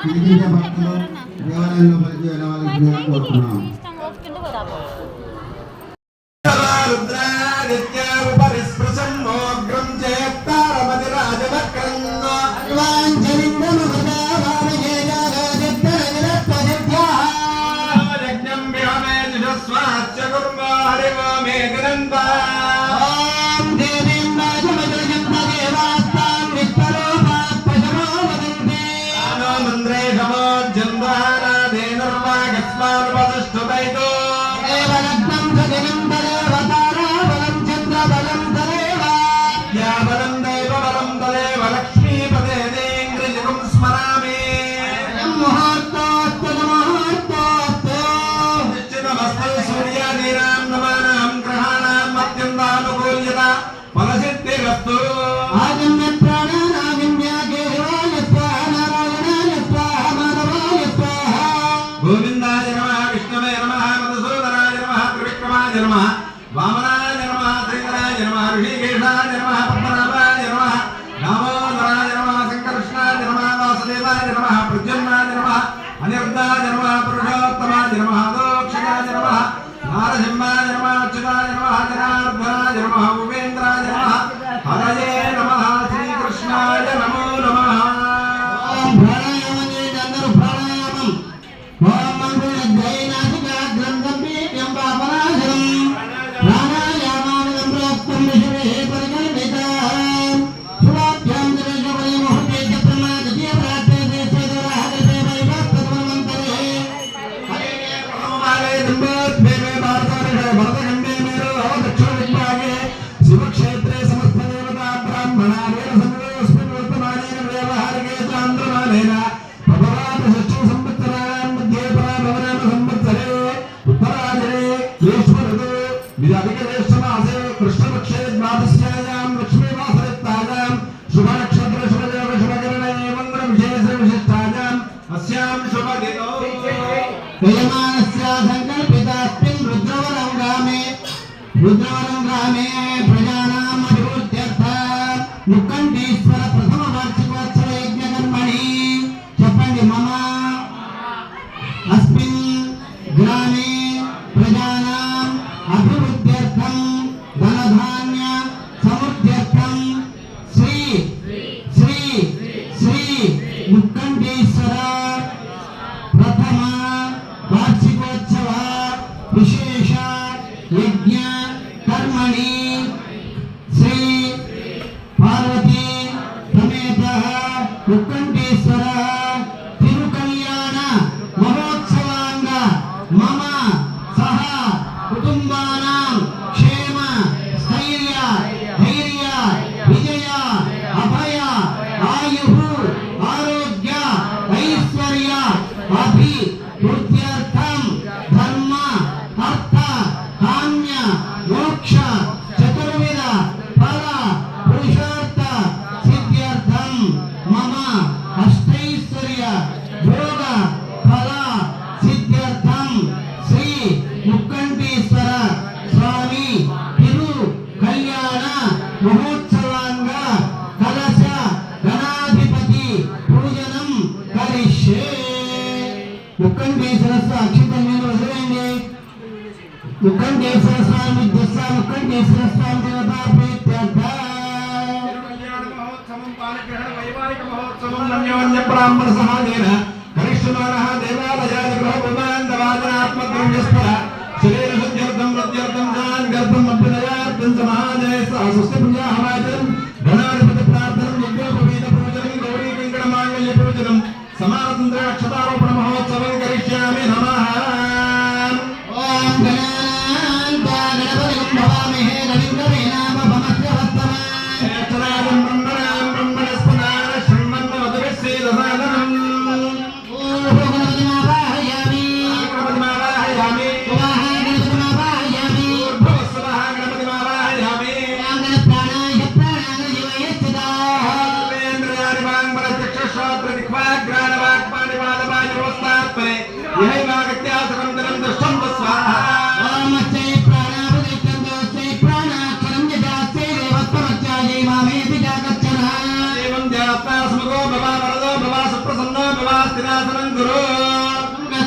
వినిపించే భక్తులు దేవాలయంలో పలికి వెళ్ళవలసిందిగా కోరుతున్నాం. గోవిందాయ నమః విష్ణవే నమః మధుసూదనాయ నమః త్రివిక్రమాయ నమః వామనాయ నమః శ్రీధరాయ నమః ఋషికేశాయ నమః పద్మనాభాయ నమః దామోదరాయ నమః సంకర్షణాయ నమః వాసుదేవాయ నమః ప్రద్యుమ్నాయ నమః అనిరుద్ధాయ నమః పురుషోత్తమాయ నమః దోక్షయాయ నమః నారసింహాయ నమః అచ్యుతాయ నమః జనార్దనాయ నమః ఉపేంద్రాయ నమః హరయే నమః శ్రీకృష్ణాయ నమో నమః. रुद्रवरं ग्रामे प्रजानाम् अभिवृद्ध्यर्थं मुक्कण्डीश्वर प्रथम वार्षिकोत्सव यज्ञकर्मणि చెప్పండి मम अस्मिन् ग्रामे प्रजानाम् अभिवृद्ध्यर्थं धनधान्य समृद्ध्यर्थं श्री श्री श्री मुक्कण्डीश्वर प्रथम वार्षिकोत्सव विशेष यज्ञ कर्मणि श्री पार्वती समेत मुक्कण्डेश्वर तिरुकल्याण महोत्सवांग मम सह कुटुंबानां क्षेम स्थैर्य धैर्य विजय अभय आयुः आरोग्य ऐश्वर्य अभिवृद्ध्यर्थं धर्म अर्थ काम्य मोक्ष चतुर्विध फल पुरुषार्थ सिद्ध्यर्थं मम अष्टैश्वर्य भोग फल सिद्ध्यर्थं श्री मुक्कण्डेश्वर स्वामी तिरु कल्याण महोत्सवांग कलश गणाधिपति पूजनं करिष्ये. मुक्कण्डेश्वर अक्षितल वदलेंगे. मुक्कण्डेश्वर स्वामी दस्सा मुक्कण्डेश्वर स्वामी देवता प्रीत्यर्थ कल्याण महोत्सवं पालग्रहण वैवाहिक महोत्सवं अन्योन्य ब्राह्मण समाजेन करिष्यमानः देवालयाय गृहोपमान्दवादनात्मद्रव्यस्पर शरीरशुद्ध्यर्थं मृत्यर्थं जान्गर्भम् अभ्युदयार्थं च महाजयस्य स्वस्ति पूजाहवाचनं गणाधिपति प्रार्थनं यज्ञोपवीत पूजनं गौरी कंकणमाङ्गल्य पूजनं समानतन्त्र अक्षतारोपण महोत्सवं करिष्यामि. नमः. ओम यही ध्यानासनं कुरु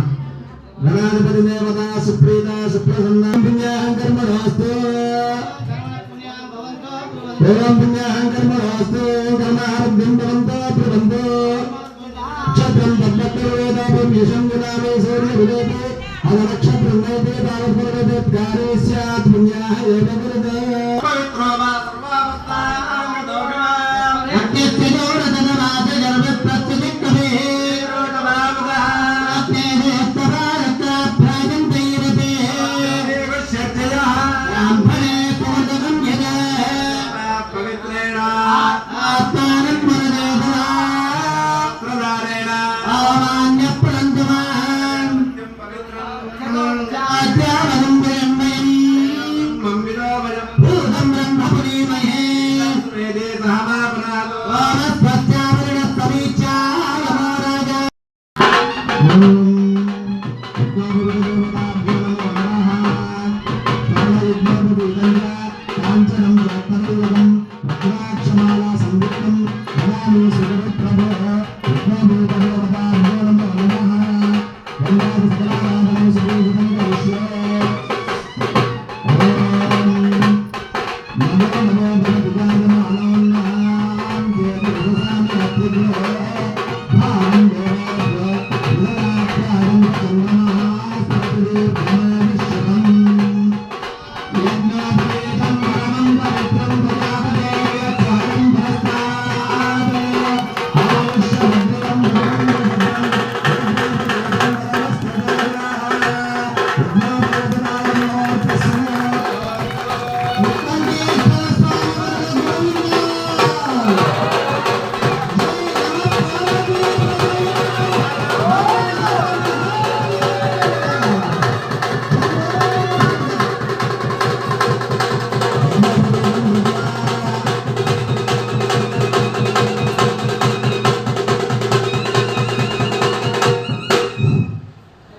गणाधिपति देवता सुप्रीता सुप्रसन्ना पुण्याहं कर्मणोऽस्तु ओम पुण्याहं कर्मणोऽस्तु कर्मारब्धं भवन्तो प्रबन्धो क्षत्रं तद्वत्तर्वेदापं यशं गुणामे सूर्यविदेते अनक्षत्रं नैते तावत्पर्वतत्कारे स्यात् पुण्याः एव कुरुते पवित्रो वा सर्वावस्थानां दोषः अत्यस्तिदोरतनवास गर्भप्रत्यतिक्कवे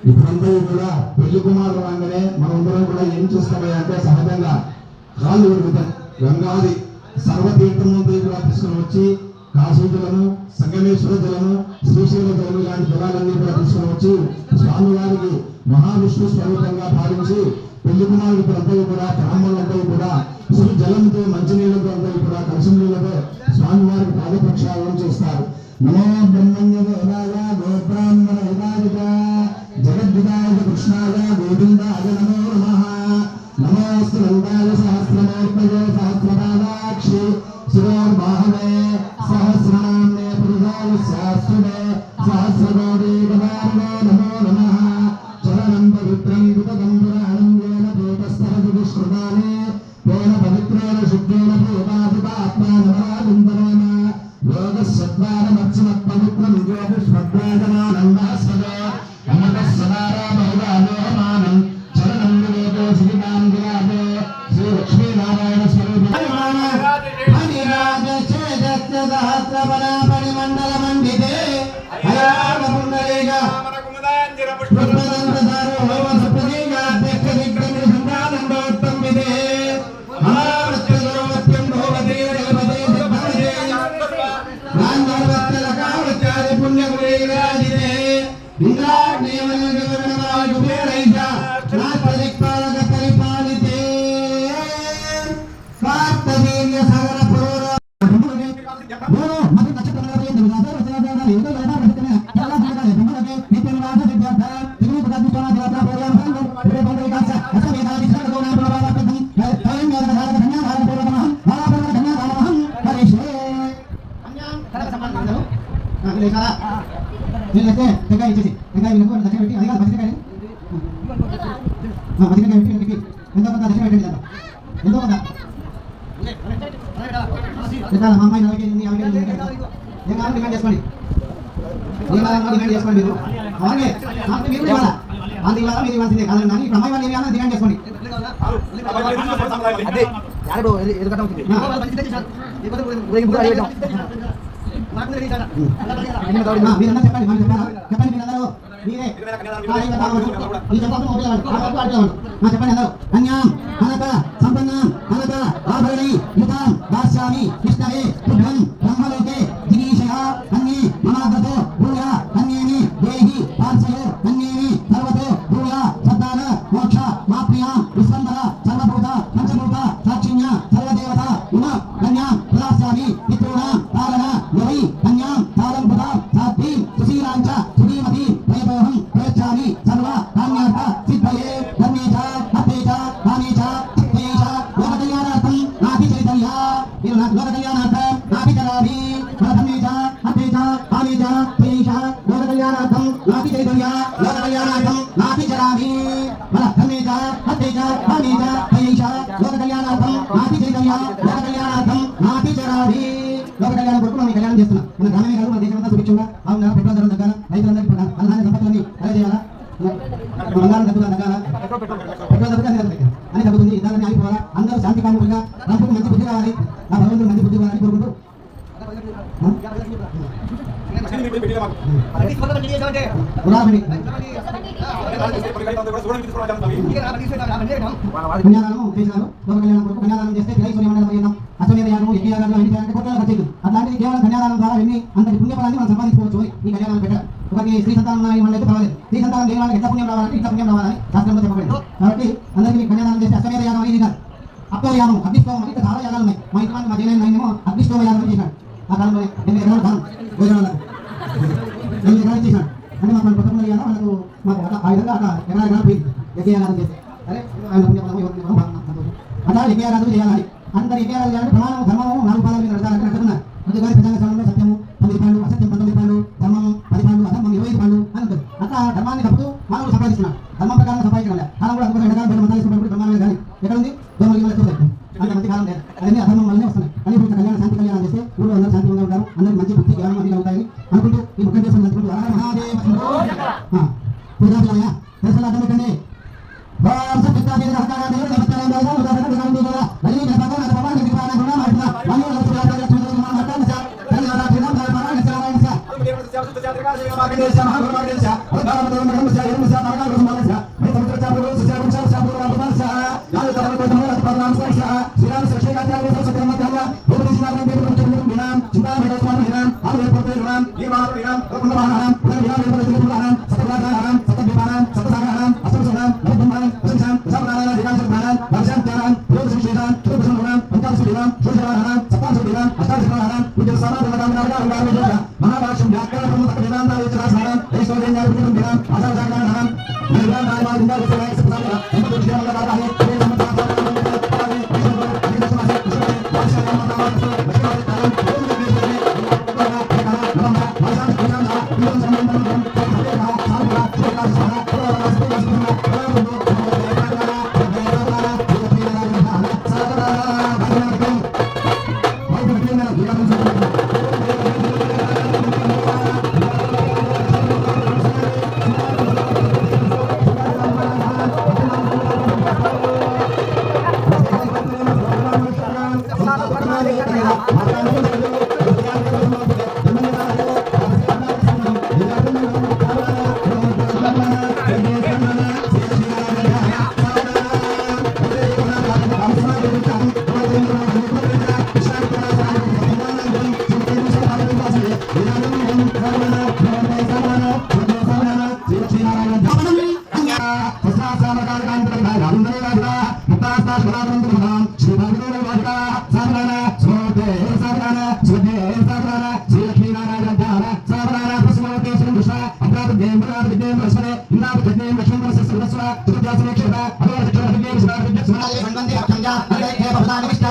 ఇప్పుడందరూ కూడా పెళ్లి కుమారులు రాగానే మనందరం కూడా ఏం చేస్తామని అంటే సహజంగా కాళ్ళు విడుగుతాం. గంగాది సర్వతీర్థం నుండి కూడా తీసుకుని వచ్చి కాశీజలను సంగమేశ్వర జలము శ్రీశైల జలము లాంటి జలాలన్నీ కూడా తీసుకుని వచ్చి స్వామివారికి మహావిష్ణు స్వరూపంగా భావించి పెళ్లి కుమారుడికి అందరూ కూడా బ్రాహ్మణులందరూ కూడా శ్రీ జలంతో మంచినీళ్ళతో అందరూ కూడా కలిసి నీళ్ళతో స్వామివారికి పాదప్రక్షాళన చేస్తారు. నమో బ్రహ్మణ్య దేవాయ గోబ్రాహ్మణ హితాయ జగద్విదాయ కృష్ణాయ గోవిందాయ నమో నమః. నమోస్తు నందాయ సహస్రమూర్తయే సహస్రపాదాక్షి శిరోర్బాహవే సహస్రనామ్నే పురుషాయ శాస్త్రే సహస్రకోటి గదార్ణో నమో నమః. చరణం పవిత్రం కృతం పురాణం ఏన భూతస్థరతి దుష్కృతాని తేన పవిత్రేణ శుద్ధేన భూతాధిపాత్మానవరావిందరేమ యోగస్వద్వారమర్చమత్పవిత్రం జ్యోతిష్మద్వాజమానందాస్పదో అమృతస్వదారా బహుళాలోహమానం చరణం వివేకో శ్రీకాం విరాజే శ్రీ లక్ష్మీనారాయణ స్వరూప పరిమండల మండితే హయాగ పుండరీగ పుష్పదంతసారో హోమసప్తరీగ అధ్యక్ష దిగ్గంగ సంగానందోత్తం విదే మహావృత్యసర్వత్యం భోగతీర జగపతే సిద్ధపదే రాంగర్వత్తలకావృత్యాది పుణ్యగురీరాజితే ఇంద్రాగ్నేవనగవనవాయ కుబేరైష నాత్పదిక్పాలక పరిపాలితే కార్తవీర్య సాగర పురోర అట్లాంటిది కేవలం కన్యాదానం ద్వారా వెళ్ళి అంతటి పుణ్యఫలాన్ని మనం సంపాదించుకోవచ్చు. ఈ కన్యాదానం పెట్టడం ఒకటి స్త్రీ సంతానం అయితే పర్వాలేదు, స్త్రీ సంతానం లేని వాళ్ళకి ఎంత పుణ్యం రావాలంటే ఇంత పుణ్యం రావాలని శాస్త్రంలో చెప్పబడింది. కాబట్టి అందరికీ కన్యాదానం చేస్తే అశ్వమేధ యాగం అనేది కాదు, అప్తోయాగం, అగ్నిష్టోమం అని చాలా యాగాలు ఉన్నాయి. మా ఇంటి మా జైనేమో అగ్నిష్టోమ యాగం చేశాడు. ఆ కాలంలో 8 ఎకరాలు కాలం భోజనాలకు 8 ఎకరాలు చేశాడు. అంటే మాకు కుటుంబంలో ఇవ్వాలి వాళ్ళకు మాకు ఆ విధంగా అట్లా ఎకరాలు పోయింది యజ్ఞయాగానం చేస్తే. సరే ఆయన పుణ్యఫలం అట్లా యజ్ఞయాగానం చేయాలని అందరు యజ్ఞయాగాలు చేయాలంటే ప్రమాణం ధర్మము 4 పాదాల మీద నడచాలని అంటున్నారు. అందుకని ప్రజల స్థానంలో సత్యము 9 పాళ్ళు, అసత్యం 19 పాళ్ళు, ధర్మం 10 పాళ్ళు, అధర్మం 25 పాళ్ళు అని ఉంటుంది. అట్లా ధర్మాన్ని తప్పుతూ మానవులు సంపాదిస్తున్నారు. ధర్మం ప్రకారం సంపాదించడం లేదు. కాలం కూడా అందుకోసం ఎండకాలం బయట మంత్రాలు ఇస్తున్నప్పుడు బ్రహ్మాండం కానీ ఎక్కడ ఉంది దోమలకి అంత మంచి కాలం లేదు. అదే అధర్మం వల్లనే వస్తున్నాయి. కానీ ఇప్పుడు కళ్యాణ శాంతి కళ్యాణం చేస్తే ఊళ్ళో అందరూ శాంతిగా ఉంటారు, అందరికి మంచి బుద్ధి జ్ఞానం అన్ని అవుతాయి అనుకుంటూ ఈ ముఖ్యం చేసుకుని నచ్చుకుంటూ పూజాభిమయ దర్శనం అర్థం పెట్టండి. శ్రీ సుజాసనేక్షర అభయ శిక్షణ విజ్ఞాన విజ్ఞాన సుమనాలి సంబంధి అక్షంజా అదే భవదాని విష్ట